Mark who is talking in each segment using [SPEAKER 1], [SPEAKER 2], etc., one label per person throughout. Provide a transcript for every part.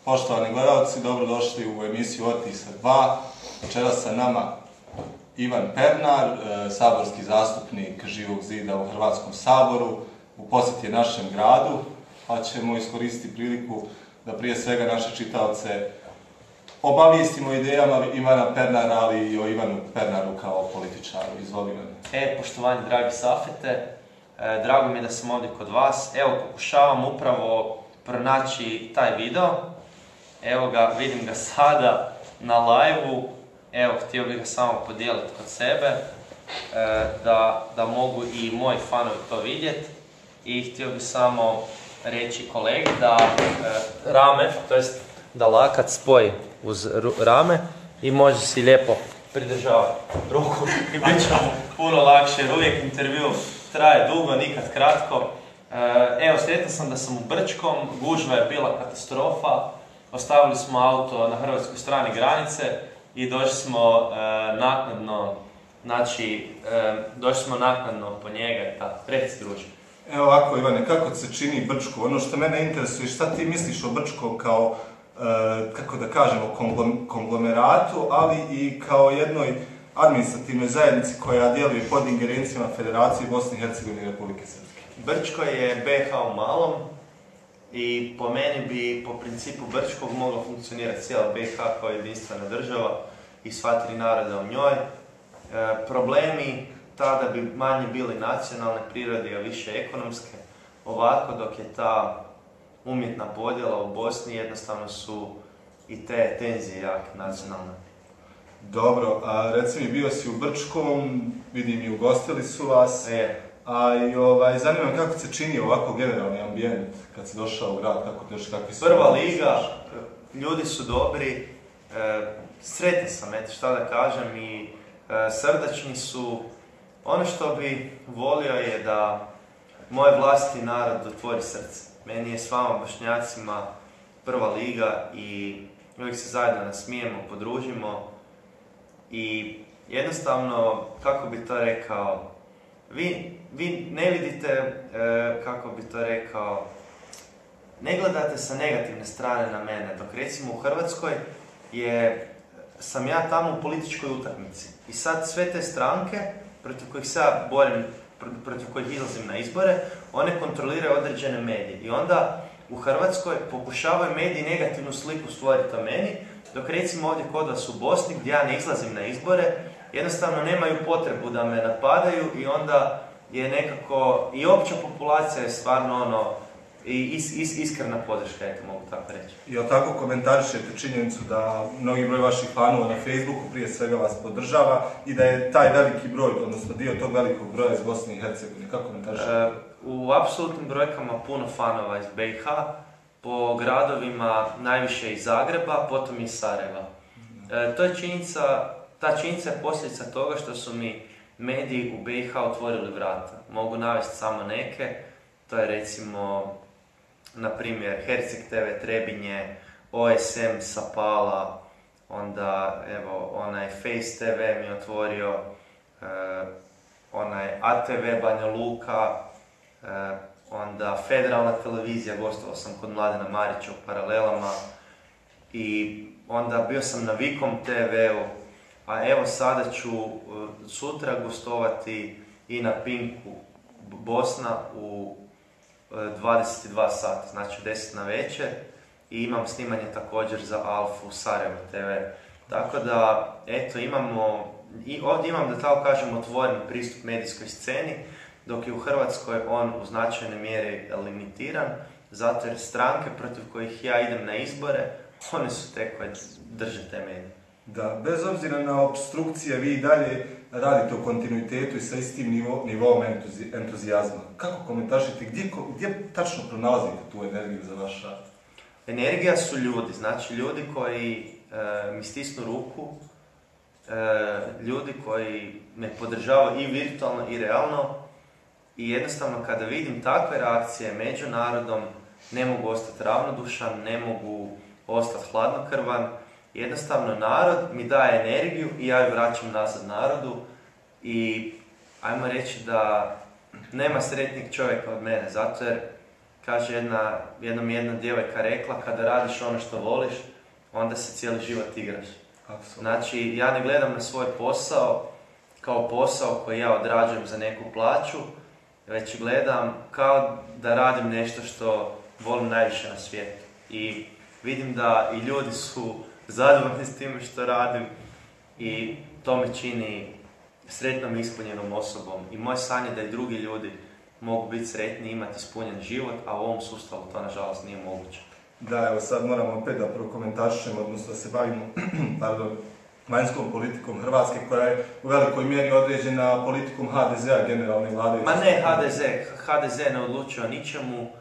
[SPEAKER 1] Poštovani gledalci, dobrodošli u emisiju Otisa 2. Večeras sa nama Ivan Pernar, saborski zastupnik Živog zida u Hrvatskom saboru, u posjeti je našem gradu, pa ćemo iskoristiti priliku da prije svega naše čitaoce obavijestimo idejama Ivana Pernara, ali i o Ivanu Pernaru kao političaru. Izvoli Ivane.
[SPEAKER 2] Poštovani dragi Safete, drago mi je da sam ovdje kod vas. Evo, pokušavam upravo pronaći taj video. Evo ga, vidim ga sada na live-u. Evo, htio bih ga samo podijeliti kod sebe, da mogu i moji fanovi to vidjeti. I htio bih samo reći kolegi da rame, to jest da lakat spoji uz rame i može si lijepo pridržavati ruku i bit će puno lakše, jer uvijek intervju traje dugo, nikad kratko. Evo, sretan sam da sam u Brčkom, gužva je bila katastrofa, ostavili smo auto na hrvatskoj strani granice i došli smo naknadno po njega i tako. Reci, druže.
[SPEAKER 1] Evo ovako, Ivane, kako se čini Brčko? Ono što mene interesuje, šta ti misliš o Brčko kao, kako da kažemo, konglomeratu, ali i kao jednoj administrativnoj zajednici koja djeluje pod ingerencijama Federacije Bosne i Hercegovine i Republike Srpske?
[SPEAKER 2] Brčko je BiH u malom i po meni bi po principu Brčkog mogla funkcionirati cijela BiH kao jedinstvena država i sva tri naroda u njoj. Problemi tada bi manje bili nacionalne prirode, a više ekonomske. Ovako, dok je ta umjetna podjela u Bosni, jednostavno su i te tenzije jake nacionalne.
[SPEAKER 1] Dobro, a reci mi, bio si u Brčkom, vidim i ugostili su vas, a i zanima me kako se čini ovako generalni ambijent kad si došao u grad, kakvi su...
[SPEAKER 2] Prva liga, ljudi su dobri, sretan sam, šta da kažem, i srdačni su. Ono što bi volio je da moj vlastiti narod otvori srce. Meni je s vama Bošnjacima prva liga i uvijek se zajedno nasmijemo, podružimo i jednostavno, kako bi to rekao, vi ne vidite, kako bi to rekao, ne gledate sa negativne strane na mene, dok recimo u Hrvatskoj sam ja tamo u političkoj utakmici i sad sve te stranke protiv kojih se ja borim, protiv kojih izlazim na izbore, one kontroliraju određene medije. I onda u Hrvatskoj pokušavaju mediji negativnu sliku stvoriti o meni, dok recimo ovdje kod vas u Bosni, gdje ja ne izlazim na izbore, jednostavno nemaju potrebu da me napadaju i onda je nekako, i opća populacija je stvarno iskrena podrška, eto mogu tako reći.
[SPEAKER 1] I od tako komentarišete činjenicu da mnogi broj vaših fanova na Facebooku prije svega vas podržava i da je taj veliki broj, odnosno dio tog velikog broja iz Bosne i Hercegovine. Kako komentarišete?
[SPEAKER 2] U apsolutnim brojkama puno fanova iz BiH, po gradovima najviše iz Zagreba, potom iz Sarajeva. Ta činjenica je posljedica toga što su mi mediji u BiH otvorili vrata. Mogu navesti samo neke, to je recimo, na primjer, Herceg TV Trebinje, OSM Sapala, onda, evo, onaj Face TV mi otvorio, onaj ATV Banja Luka, onda Federalna televizija, gostovao sam kod Mladena Marića u Paralelama i onda bio sam na Vikom TV-u, a evo sada ću sutra gostovati i na Pinku Bosna u 22 sata, znači u 10 na večer i imam snimanje također za Alfu Sarajevo TV. Tako da, eto, ovdje imam, da tako kažem, otvoren pristup medijskoj sceni, dok je u Hrvatskoj on u značajnoj mjeri limitiran, zato jer stranke protiv kojih ja idem na izbore, one su te koje drže te medije.
[SPEAKER 1] Da, bez obzira na obstrukcije, vi i dalje radite u kontinuitetu i sa istim nivom entuzijazma. Kako komentarišete, gdje tačno pronalazite tu energiju za vaš rad?
[SPEAKER 2] Energija su ljudi, znači ljudi koji mi stisnu ruku, ljudi koji me podržavaju i virtualno i realno i jednostavno kada vidim takve reakcije među narodom ne mogu ostati ravnodušan, ne mogu ostati hladnokrvan. Jednostavno narod mi daje energiju i ja ju vraćam nazad narodu i ajmo reći da nema sretnijeg čovjeka od mene, zato jer kaže jednom jedna djevojka rekla, kada radiš ono što voliš, onda se cijeli život igraš.
[SPEAKER 1] Apsolutno.
[SPEAKER 2] Znači, ja ne gledam na svoj posao kao posao koji ja odrađujem za neku plaću, već gledam kao da radim nešto što volim najviše na svijetu. I vidim da i ljudi su zadovoljni s time što radim i to me čini sretnom i ispunjenom osobom. I moje sanje da i drugi ljudi mogu biti sretni i imati ispunjen život, a u ovom sustavu to nažalost nije moguće.
[SPEAKER 1] Da, evo sad moramo opet da prokomentarišemo, odnosno da se bavimo vanjskom politikom Hrvatske, koja je u velikoj mjeri određena politikom HDZ-a, generalne vlade.
[SPEAKER 2] Ma ne HDZ ne odlučuje o ničemu,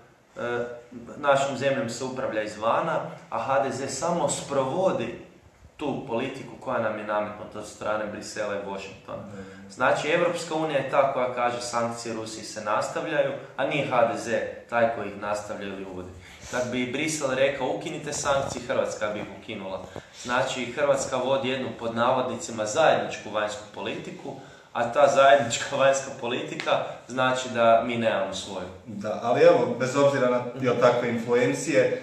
[SPEAKER 2] našom zemljom se upravlja izvana, a HDZ samo sprovodi tu politiku koja nam je nametnuta od strane Brisela i Washingtona. Znači, Evropska unija je ta koja kaže sankcije Rusiji se nastavljaju, a nije HDZ taj koji ih nastavlja ili uvodi. Kad bi Brisel rekao ukinite sankcije, Hrvatska bi ih ukinula. Znači, Hrvatska vodi jednu pod navodnicima zajedničku vanjsku politiku, a ta zajednička vanjska politika znači da mi nemamo svoju.
[SPEAKER 1] Da, ali evo, bez obzira na takve influencije,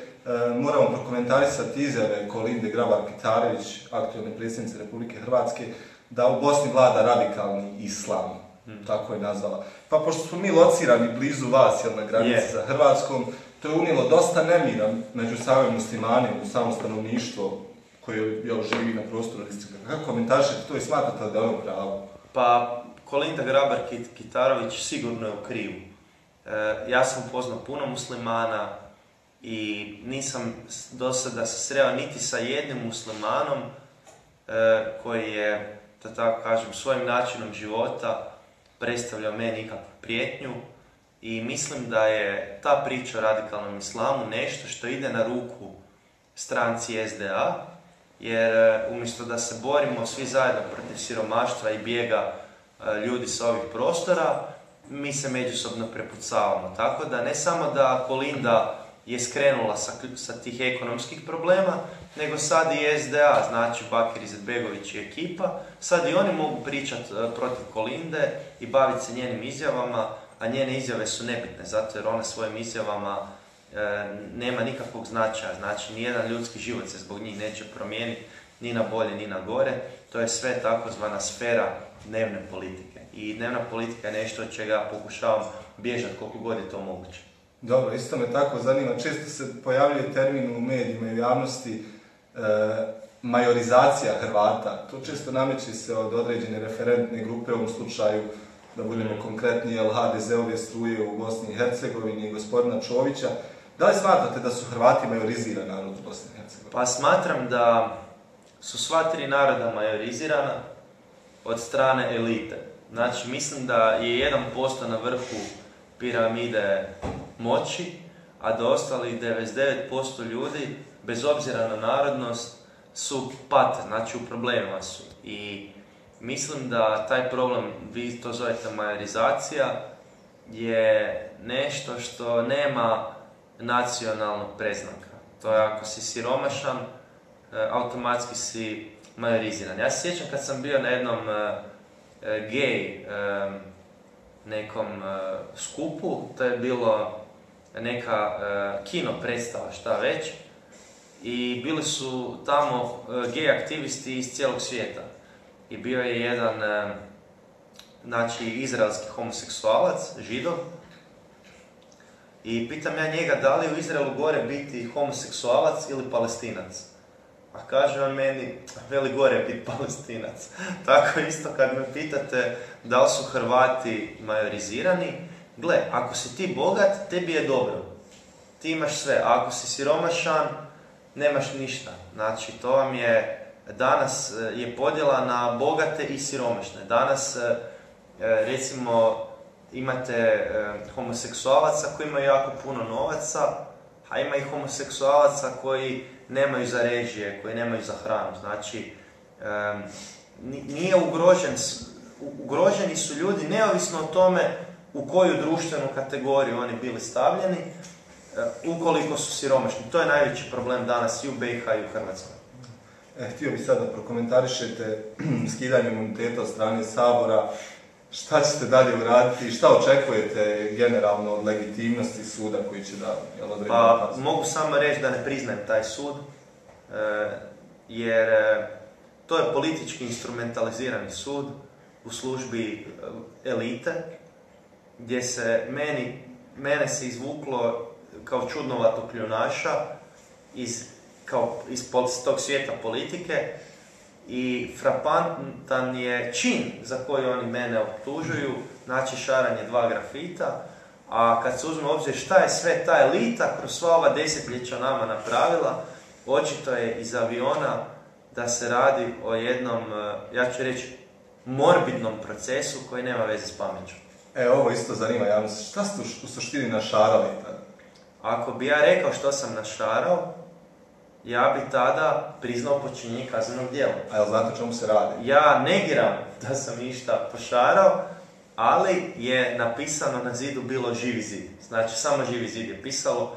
[SPEAKER 1] moramo prokomentarisati izjave Kolinde Grabar-Kitarović, aktualne predsjednice Republike Hrvatske, da u Bosni vlada radikalni islam, tako je nazvala. Pa pošto smo mi locirani blizu vas, na granici sa Hrvatskom, to je unijelo dosta nemira među samim muslimanima, u samo stanovništvo koje živi na prostoru distrikta. Kako komentarišete to i smatrate da je ono pravo?
[SPEAKER 2] Pa, Kolinda Grabar-Kitarović sigurno je u krivu. Ja sam upoznao puno muslimana i nisam do sada se sreo niti sa jednim muslimanom koji je, da tako kažem, svojim načinom života predstavljao meni nikakvu prijetnju i mislim da je ta priča o radikalnom islamu nešto što ide na ruku stranci SDA, jer umjesto da se borimo svi zajedno protiv siromaštva i bijega ljudi sa ovih prostora, mi se međusobno prepucavamo. Tako da ne samo da Kolinda je skrenula sa tih ekonomskih problema, nego sad i SDA, znači Bakir Izetbegović i ekipa, sad i oni mogu pričati protiv Kolinde i baviti se njenim izjavama, a njene izjave su nebitne, zato jer ona svojim izjavama nema nikakvog značaja, znači nijedan ljudski život se zbog njih neće promijeniti, ni na bolje, ni na gore, to je sve takozvana sfera dnevne politike. I dnevna politika je nešto od čega pokušavam bježati koliko god je to moguće.
[SPEAKER 1] Dobro, isto me tako zanima, često se pojavljuje termin u medijima i u javnosti majorizacija Hrvata. To često nameće se od određene referentne grupe, u ovom slučaju, da budemo konkretni, HDZ-ove struje u Bosni i Hercegovini i gospodina Čovića. Da li smatrate da su Hrvati majoriziran narod u Bosni i Hercegovini?
[SPEAKER 2] Pa smatram da su sva tri naroda majorizirana od strane elite. Znači, mislim da je 1% na vrhu piramide moći, a da ostalih 99% ljudi, bez obzira na narodnost, su pate, znači u problemima su. I mislim da taj problem, vi to zovete majorizacija, je nešto što nema nacionalnog predznaka. To je ako si siromašan, automatski si majoriziran. Ja se sjećam kad sam bio na jednom gej nekom skupu, to je bilo neka kino predstava, šta već, i bili su tamo gej aktivisti iz cijelog svijeta. I bio je jedan, znači, izraelski homoseksualac, Židov, i pitam ja njega da li u Izraelu gore biti homoseksualac ili Palestinac. A kaže on meni, veli gore biti Palestinac. Tako isto kad me pitate da li su Hrvati majorizirani, gle, ako si ti bogat, tebi je dobro. Ti imaš sve, a ako si siromašan, nemaš ništa. Znači, to vam je, danas je podjela na bogate i siromašne. Danas, recimo, imate homoseksualaca koji imaju jako puno novaca, a ima i homoseksualaca koji nemaju za režije, koji nemaju za hranu. Znači, nije ugroženi su ljudi neovisno o tome u koju društvenu kategoriju oni bili stavljeni, ukoliko su siromašni. To je najveći problem danas i u BiH i u Hrvatskoj.
[SPEAKER 1] Htio bih sad da prokomentarišete skidanje imuniteta od strane Sabora. šta ćete dalje uraditi i šta očekujete generalno od legitimnosti suda koji će da odrediti?
[SPEAKER 2] Pa mogu samo reći da ne priznajem taj sud, jer to je politički instrumentalizirani sud u službi elite, gdje se mene se izvuklo kao čudnovatog kljunaša iz tog svijeta politike i frapantan je čin za koji oni mene optužuju, znači šaranje 2 grafita, a kad se uzme u obzir šta je sve ta elita kroz sva ova desetljeća nama napravila, očito je iz aviona da se radi o jednom, ja ću reći, morbidnom procesu koji nema veze s pameću.
[SPEAKER 1] Ovo isto zanima javnost. Šta ste u suštini našarali tada?
[SPEAKER 2] Ako bi ja rekao što sam našarao, ja bi tada priznao počinjenje kaznenog djela.
[SPEAKER 1] A jel znate o čemu se radi?
[SPEAKER 2] Ja negiram da sam išta pošarao, ali je napisano na zidu bilo Živi zid. Znači, samo Živi zid je pisalo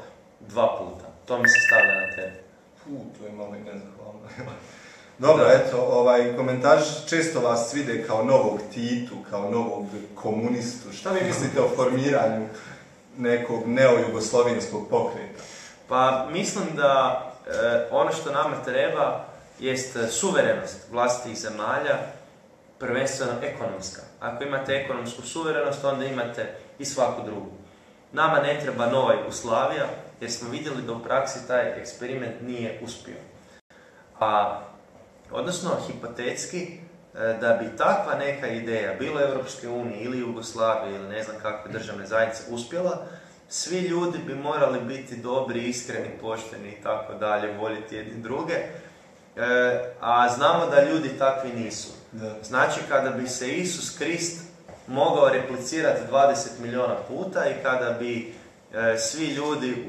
[SPEAKER 2] 2 puta. To mi se stavlja na tebe.
[SPEAKER 1] To je malo i nezahvalno. Dobro, eto, komentar često vas vide kao novog Titu, kao novog komunistu. Šta vi mislite o formiranju nekog neojugoslovenskog pokreta?
[SPEAKER 2] Pa mislim da ono što nama treba jest suverenost vlastitih zemalja, prvenstveno ekonomska. Ako imate ekonomsku suverenost, onda imate i svaku drugu. Nama ne treba nova Jugoslavija, jer smo vidjeli da u praksi taj eksperiment nije uspio. Odnosno, hipotetski, da bi takva neka ideja, bilo Europske unije ili Jugoslavije ili ne znam kakve državne zajednice uspjela, svi ljudi bi morali biti dobri, iskreni, pošteni i tako dalje, voljeti jedni druge, a znamo da ljudi takvi nisu. Znači, kada bi se Isus Krist mogao replicirati 20 milijuna puta i kada bi svi ljudi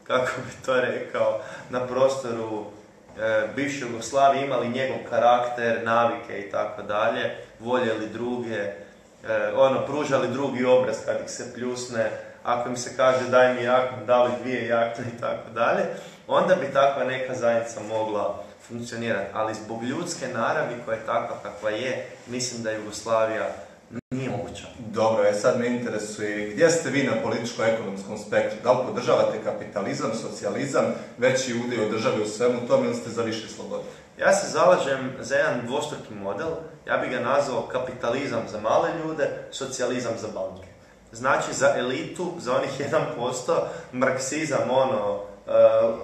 [SPEAKER 2] kako bi to rekao, na prostoru bivše Jugoslavije imali njegov karakter, navike i tako dalje, voljeli druge, pružali drugi obraz kad ih se pljusne, ako im se kaže daj mi jaknu, dali 2 jakne i tako dalje, onda bi takva neka zajednica mogla funkcionirati. Ali zbog ljudske naravi koja je takva kakva je, mislim da Jugoslavija nije moguća.
[SPEAKER 1] Dobro, sad me interesuje, gdje ste vi na političko-ekonomskom spektru? Da li podržavate kapitalizam, socijalizam, veći udio države u svemu tome ili ste za više slobode?
[SPEAKER 2] Ja se zalažem za jedan dvostruki model, ja bih ga nazvao kapitalizam za male ljude, socijalizam za banke. Znači za elitu, za onih 1%, marksizam,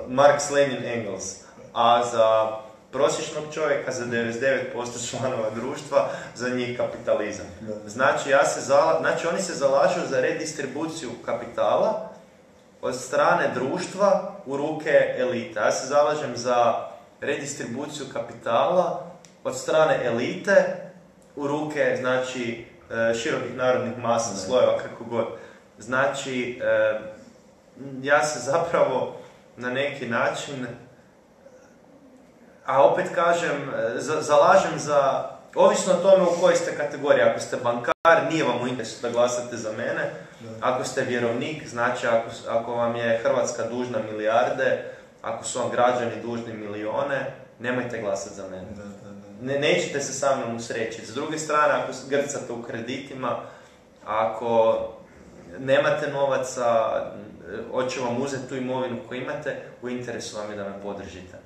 [SPEAKER 2] Marx, Lenin, Engels, a za prosječnog čovjeka, za 99% članova društva, za njih kapitalizam. Znači, oni se zalažu za redistribuciju kapitala od strane društva u ruke elite. Ja se zalažem za redistribuciju kapitala od strane elite u ruke, znači, širokih narodnih masa, slojeva, kako god. Znači, ja se zapravo na neki način, a opet kažem, zalažem za, ovisno o tome u kojoj ste kategoriji. Ako ste bankar, nije vam u interesu da glasate za mene. Ako ste vjerovnik, znači ako vam je Hrvatska dužna milijarde, ako su vam građani dužni milijone, nemojte glasati za mene. Nećete se sa mnom usrećiti. S druge strane, ako grcate u kreditima, ako nemate novaca, hoće vam uzeti tu imovinu koju imate, u interesu vam je da me podržite.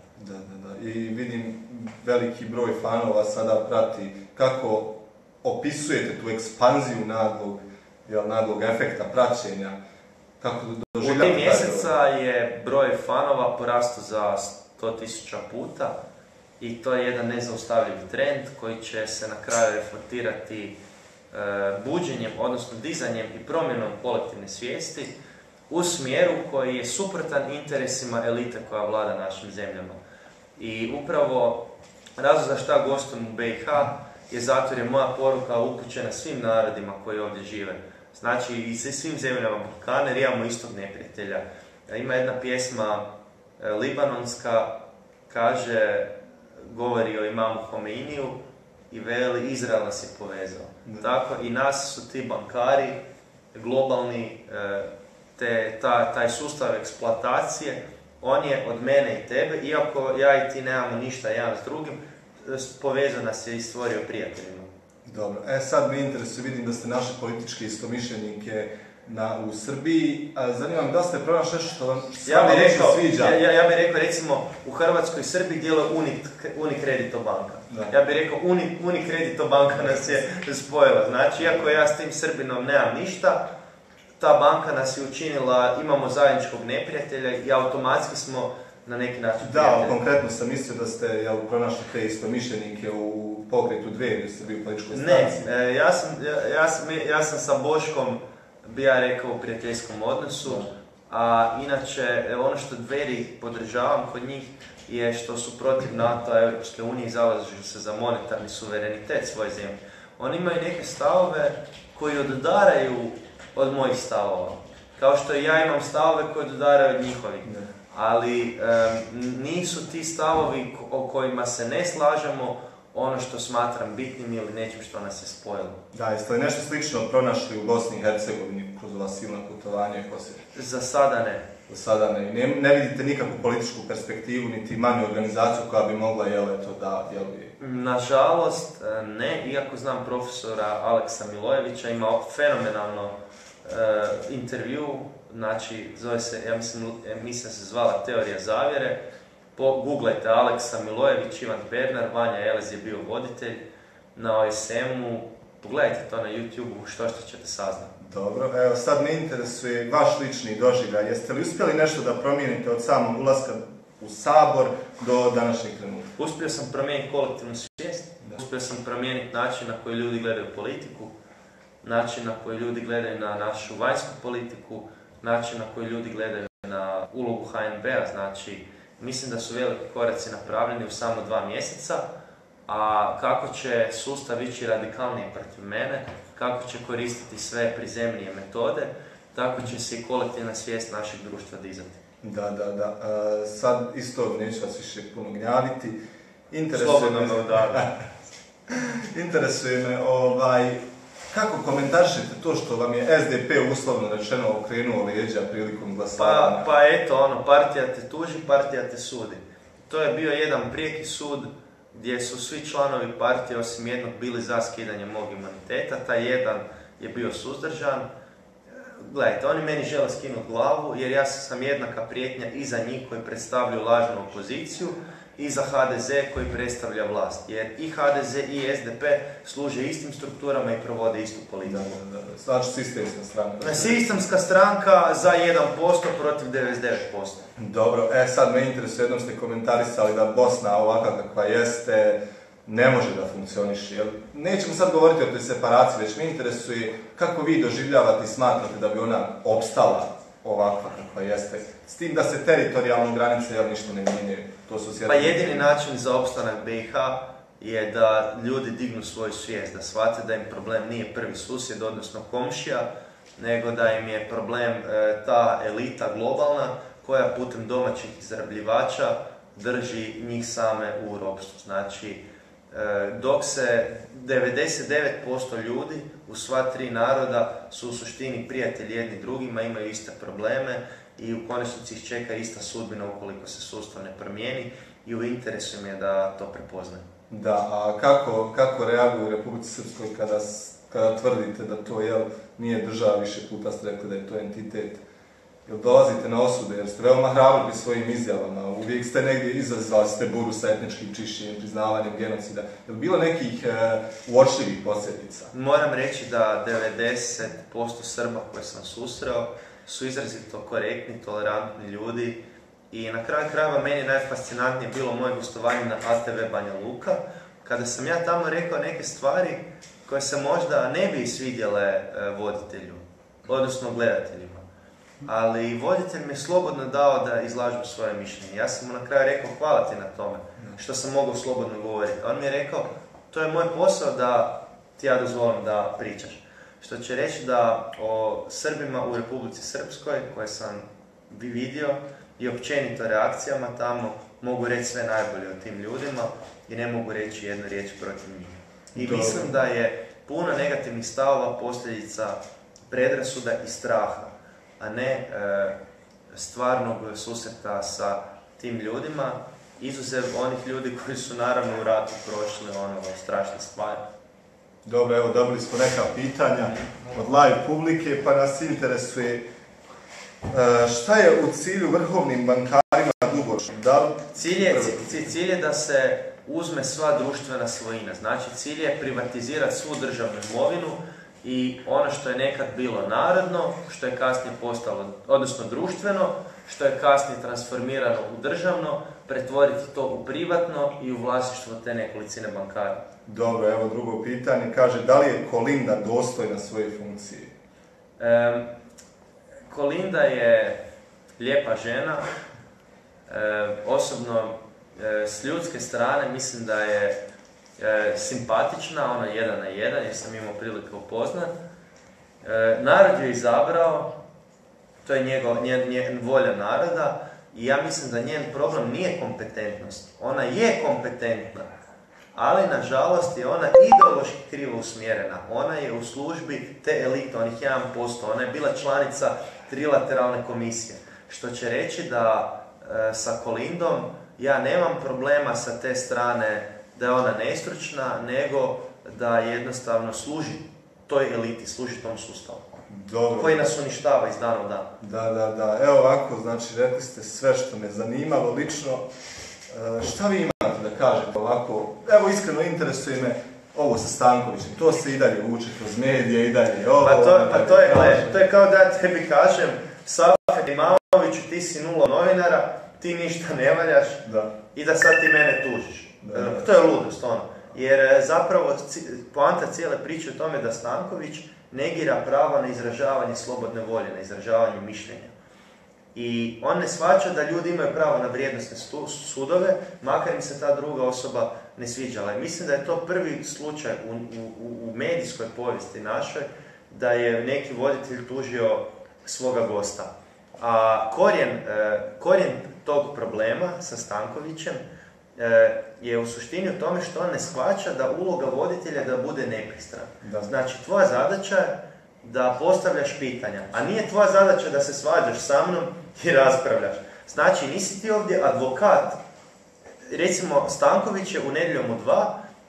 [SPEAKER 1] I vidim veliki broj fanova sada prati kako opisujete tu ekspanziju naglog efekta praćenja. Kako doživljate?
[SPEAKER 2] U 3 mjeseca je broj fanova porastao za 100.000 puta i to je jedan nezaustavljiv trend koji će se na kraju reflektirati buđenjem, odnosno dizanjem i promjenom kolektivne svijesti u smjeru koji je suprotan interesima elite koja vlada našim zemljama. I upravo razlog za šta gostujem u BiH je zato jer je moja poruka upućena svim narodima koji ovdje žive. Znači i svim zemljama Balkana, jer imamo istog neprijatelja. Ima jedna pjesma libanonska, govori o imamu Homeiniju i veli Izrael nas je povezao. Tako i nas su ti bankari globalni, taj sustav eksploatacije, on je od mene i tebe, iako ja i ti nemamo ništa jedan s drugim, povezao nas je i stvorio prijateljima.
[SPEAKER 1] Dobro, sad me interesuje, vidim da ste našli političke istomišljenike u Srbiji. Zanima me da ste pronašli nešto što vam sviđa.
[SPEAKER 2] Ja bih rekao, recimo, u Hrvatskoj i Srbiji djeluje Unicredito banka. Da. Ja bih rekao, Unicredito banka nas je spojila. Znači, iako ja s tim Srbinom nemam ništa, ta banka nas je učinila, imamo zajedničkog neprijatelja i automatski smo na neki način prijatelji.
[SPEAKER 1] Da, konkretno sam mislio da ste pronašli te istomišljenike u pokretu Dveri, da ste bili u političkoj stranci.
[SPEAKER 2] Ne, ja sam sa Boškom, bi ja rekao, u prijateljskom odnosu, a inače ono što Dveri podržavam kod njih je što su protiv NATO-a, Europske unije i zalažu se za monetarni suverenitet svoje zemlje. Oni imaju neke stavove koji odudaraju od mojih stavova, kao što i ja imam stavove koji odudaraju od njihovih. Ali nisu ti stavovi o kojima se ne slažemo ono što smatram bitnim ili nečim što nas je spojilo.
[SPEAKER 1] Da, jeste li nešto slično pronašli u Bosni i Hercegovini kroz ova silna putovanja i posjete?
[SPEAKER 2] Za sada ne.
[SPEAKER 1] Za sada ne. Ne vidite nikakvu političku perspektivu, niti manju organizaciju koja bi mogla da djeluje?
[SPEAKER 2] Nažalost ne, iako znam profesora Aleksa Milojevića, ima fenomenalno intervju, znači zove se, ja mislim se zvala Teorija zavjere. Googlajte Aleksa Milojević, Ivan Pernar, Vanja Elez je bio voditelj na OSM-u, pogledajte to na YouTube-u, što ćete saznati.
[SPEAKER 1] Dobro, evo sad me interesuje vaš lični doživljaj. Jeste li uspjeli nešto da promijenite od samog ulaska u Sabor do današnjeg trenutka?
[SPEAKER 2] Uspio sam promijeniti kolektivnu svijest, uspio sam promijeniti način na koji ljudi gledaju politiku, način na koji ljudi gledaju na našu vanjsku politiku, način na koji ljudi gledaju na ulogu HNB-a, znači mislim da su veliki koraci napravljeni u samo 2 mjeseca, a kako će sustav ići radikalnije protiv mene, kako će koristiti sve prizemnije metode, tako će se i kolektivna svijest našeg društva dizati.
[SPEAKER 1] Da. Sad isto neću vas više puno gnjaviti.
[SPEAKER 2] Slobodno me udavlja.
[SPEAKER 1] Interesuje me, kako komentarišete to što vam je SDP uslovno rečeno okrenuo leđa prilikom glasavanja?
[SPEAKER 2] Pa eto, partija te tuži, partija te sudi. To je bio jedan prijeki sud gdje su svi članovi partije osim jednog bili za skidanje mog imuniteta, taj jedan je bio suzdržan. Gledajte, oni meni žele skinuti glavu jer ja sam jednaka prijetnja i za njih koji predstavljaju lažnu opoziciju i za HDZ koji predstavlja vlast. Jer i HDZ i SDP služe istim strukturama i provode istu politiku.
[SPEAKER 1] Znači sistemska stranka.
[SPEAKER 2] Sistemska stranka za 1% protiv 99%.
[SPEAKER 1] Dobro, sad me interesuje, jednom ste komentarisali da Bosna ovakva kakva jeste ne može da funkcioniše. Nećemo sad govoriti o toj separaciji, već me interesuje kako vi doživljavate i smatrate da bi ona opstala ovakva kakva jeste. S tim da se teritorijalne granice ništa ne mijenjaju.
[SPEAKER 2] Pa jedini način za opstanak BiH je da ljudi dignu svoju svijest, da shvate da im problem nije prvi susjed, odnosno komšija, nego da im je problem ta elita globalna koja putem domaćih izrabljivača drži njih same u ropstvu. Znači, dok se 99% ljudi u sva 3 naroda su u suštini prijatelji jedni drugima, imaju iste probleme i u konačnici ih čeka ista sudbina ukoliko se sustav ne promijeni i u interesu im je da to prepoznaju.
[SPEAKER 1] Da, a kako reaguju u Republici Srpskoj kada tvrdite da to nije država, više puta ste rekli da je to entitet? Jel dolazite na osude, jer ste veoma hrabri pri svojim izjavama, uvijek ste negdje izazvali ste buru sa etničkim čišćenjem, priznavanjem genocida. Jel bilo nekih uočljivih posljedica?
[SPEAKER 2] Moram reći da 90% Srba koje sam susreo su izrazito korektni, tolerantni ljudi i na kraju krajeva meni je najfascinantnije bilo moje gostovanje na ATV Banja Luka, kada sam ja tamo rekao neke stvari koje se možda ne bi svidjele voditelju, odnosno gledateljima. Ali voditelj mi je slobodno dao da izlažem svoje mišljenje. Ja sam mu na kraju rekao hvala ti na tome što sam mogao slobodno govoriti. On mi je rekao to je moj posao da ti ja dozvolim da pričaš. Što će reći da o Srbima u Republici Srpskoj koje sam vidio i općenito reakcijama tamo mogu reći sve najbolje o tim ljudima i ne mogu reći jednu riječ protiv njih. I mislim da je puno negativnih stavova posljedica predrasuda i straha, a ne stvarnog susreta sa tim ljudima, izuzev onih ljudi koji su naravno u ratu prošli strašne stvari.
[SPEAKER 1] Dobro, evo dobili smo neka pitanja od live publike, pa nas interesuje šta je u cilju vrhovnim bankarima dugoročno?
[SPEAKER 2] Cilj je da se uzme sva društvena svojina. Znači, cilj je privatizirati svu državnu imovinu i ono što je nekad bilo narodno, što je kasnije postalo, odnosno društveno, što je kasnije transformirano u državno, pretvoriti to u privatno i u vlasništvo te nekolicine bankara.
[SPEAKER 1] Dobro, evo drugo pitanje. Kaže, da li je Kolinda dostojna svoje funkcije?
[SPEAKER 2] Kolinda je lijepa žena. Osobno, s ljudske strane, mislim da je simpatična, ona 1 na 1, jer sam imao prilike upoznat. Narod je izabrao, to je njen volja naroda i ja mislim da njen problem nije kompetentnost. Ona je kompetentna, ali nažalost je ona ideološki krivo usmjerena. Ona je u službi te elite, onih 1%. Ona je bila članica trilateralne komisije. Što će reći da sa Kolindom ja nemam problema sa te strane da je ona nestručna, nego da jednostavno služi toj eliti, služi tom sustavu.
[SPEAKER 1] Dobro.
[SPEAKER 2] Koji nas uništava iz dana u dan.
[SPEAKER 1] Da. Evo ovako, znači rekli ste sve što me zanimalo lično. Šta vi imate da kažete ovako? Evo iskreno interesuje me ovo sa Stankovićem. To se i dalje uči kroz medije i dalje.
[SPEAKER 2] To je kao da tebi kažem, Safet Imamoviću, ti si 0 novinara, ti ništa ne valjaš i da sad ti mene tužiš. To je ludost, ono. Jer zapravo poanta cijele priče o tome da Stanković negira pravo na izražavanje slobodne volje, na izražavanje mišljenja. I on ne shvaća da ljudi imaju pravo na vrijednosne sudove, makar im se ta druga osoba ne sviđala. I mislim da je to prvi slučaj u medijskoj povijesti našoj da je neki voditelj tužio svoga gosta. A korijen tog problema sa Stankovićem je u suštini u tome što on ne shvaća da uloga voditelja je da bude nepristran. Znači, tvoja zadaća je da postavljaš pitanja, a nije tvoja zadaća da se svađaš sa mnom i raspravljaš. Znači, nisi ti ovdje advokat. Recimo, Stanković je u Nedjeljom u 2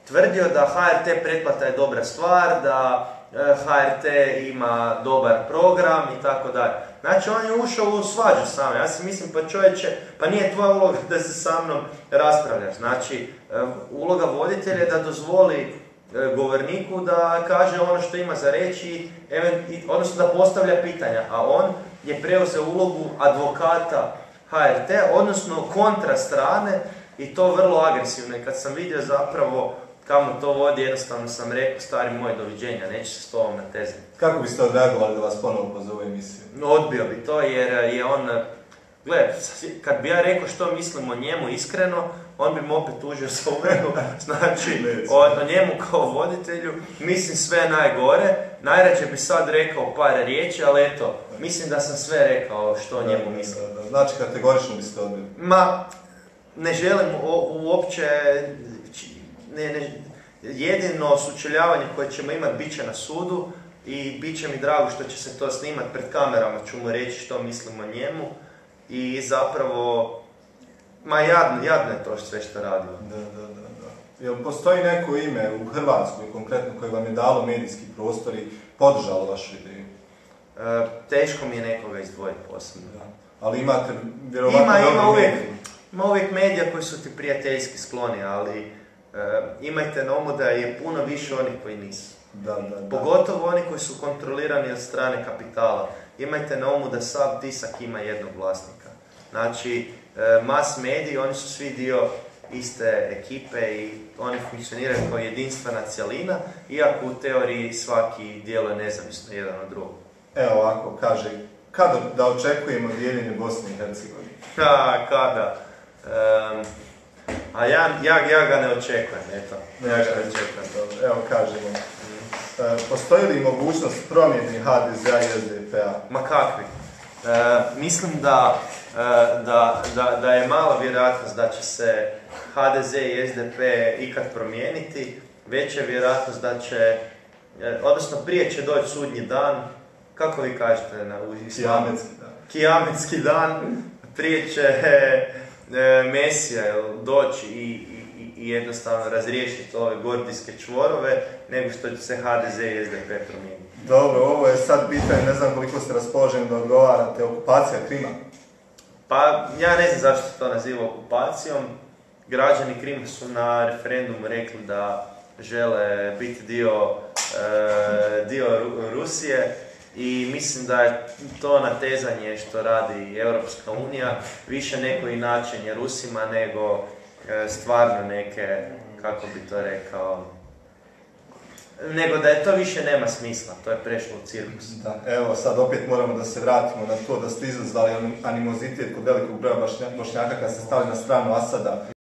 [SPEAKER 2] tvrdio da HRT pretplata je dobra stvar, da HRT ima dobar program i tako dalje. Znači, on je ušao u svađu sa mnom. Ja si mislim, pa čovječe, pa nije tvoja uloga da se sa mnom raspravljaš. Znači, uloga voditelja je da dozvoli govorniku da kaže ono što ima za reći, odnosno da postavlja pitanja, a on je preuzeo ulogu advokata HRT, odnosno kontra strane i to vrlo agresivno. I kad sam vidio zapravo kamo to vodi, jednostavno sam rekao, stari moj, doviđenja, neće se s tobom natezati.
[SPEAKER 1] Kako biste odreagovali da vas ponovo pozove u emisiju?
[SPEAKER 2] Odbio bi to jer je on, gledaj, kad bi ja rekao što mislim o njemu iskreno, on bi me opet tužio sa uvredu. Znači, o njemu kao voditelju mislim sve najgore. Najrađe bi sad rekao par riječi, ali eto, mislim da sam sve rekao što o njemu mislim.
[SPEAKER 1] Znači, kategorično biste odbili?
[SPEAKER 2] Ma, ne želim uopće, jedino sučeljavanje koje ćemo imati bit će na sudu i bit će mi drago što će se to snimati pred kamerama, ću mu reći što mislim o njemu i zapravo, ma jadno je to sve što radimo.
[SPEAKER 1] Da. Jel postoji neko ime u Hrvatskoj konkretno koje vam je dalo medijski prostor i podržalo vašu ideju?
[SPEAKER 2] Teško mi je nekoga izdvojiti posebno.
[SPEAKER 1] Da. Ali imate vjerovatno
[SPEAKER 2] ima uvijek medija koji su ti prijateljski skloni, ali imajte na umu da je puno više onih koji nisu.
[SPEAKER 1] Da.
[SPEAKER 2] Pogotovo oni koji su kontrolirani od strane kapitala. Imajte na umu da sav tisak ima jednog vlasnika. Znači, mass mediji, oni su svi dio iste ekipe i oni funkcioniraju kao jedinstvena cjelina, iako u teoriji svaki djeluje nezavisno jedan od drugog.
[SPEAKER 1] Evo ovako, kaže, kada da očekujemo dijeljenje Bosne i Hercegovine?
[SPEAKER 2] Kada? A ja ga ne očekujem, eto. Ja ga ne očekujem.
[SPEAKER 1] Dobro. Evo kažemo, postoji li mogućnost promjene HDZ-a i SDP-a?
[SPEAKER 2] Ma kakvi? Mislim da je mala vjerojatnost da će se HDZ i SDP ikad promijeniti. Veća je vjerojatnost da će, odnosno prije će doći sudnji dan, kako vi kažete u islamu? Kijametski dan. Prije će Mesija doći i jednostavno razriješiti ove gordijske čvorove, nego što će se HDZ i SDP promijeniti.
[SPEAKER 3] Dobro, ovo je sad pitanje, ne znam koliko ste raspoloženi da odgovarate, okupacija Krima.
[SPEAKER 2] Pa ja ne znam zašto se to naziva okupacijom. Građani Krima su na referendumu rekli da žele biti dio Rusije i mislim da je to natezanje što radi Europska unija više neko inačenje Rusima nego stvarno neke, kako bi to rekao, nego da je to više nema smisla, to je prešlo u cirkus.
[SPEAKER 3] Da, evo sad opet moramo da se vratimo na to da ste izazvali animozitet kod velikog broja Bošnjaka kad ste stali na stranu Asada